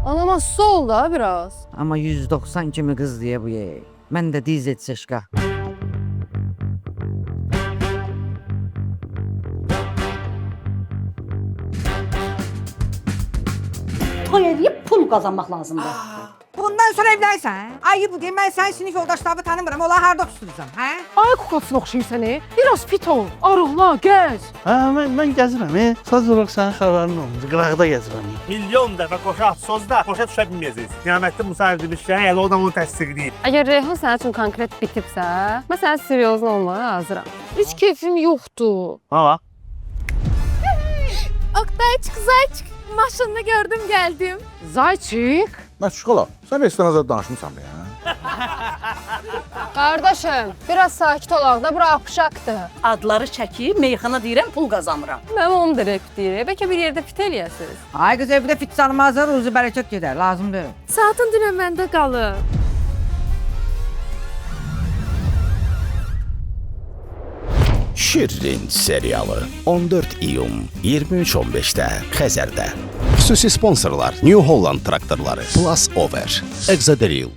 Anama sol da biraz. Amma 190 kimi qız deyə bu ye. Mən də diz etseşqa. Toy edib pul qazanmaq lazımdır. Bundan sonra evlənsən? Ayı bu deyil, mən sənin sinif yoldaşlarımı tanımıram. Onlar harda oxusursan, hə? Ay kukasına oxşayır səni. Biraz fit ol. Arıqla, gəz. Mən gəzirəm, saz olaraq sənin xəbərin olmur. Qıraqda gəzirəm. Milyon dəfə qoşa atsozda qoşa düşə bilməyəcəksiniz. Qiyamətdə Musa Erdibişə elə o da onu təsdiqləyir. Əgər Reyhan sənin üçün konkret bitibsə, mən sənin seriozun olmağa hazıram. Heç keyfim yoxdur. Ha. Oktayçık, Zayçık. Maşında gördüm, geldim. Zayçik. Məşğula, sən restoranada danışmısan be, hə? Qardaşım, biraz sakit olaq da, bura apışaqdır. Adları çəkib meyxana deyirəm, pul qazanıram. Mənim onu da repdir. Bəlkə bir yerdə fit eləyəsiniz. Ay qız evdə fit salmazlar, ruzu bərəkət gedər, lazım deyil. Saatın dünən məndə qalıb. Şirin serialı 14 iyun 23:15-də Xəzərdə. Xüsusi sponsorlar New Holland traktorları, Plus Over, Exaderil.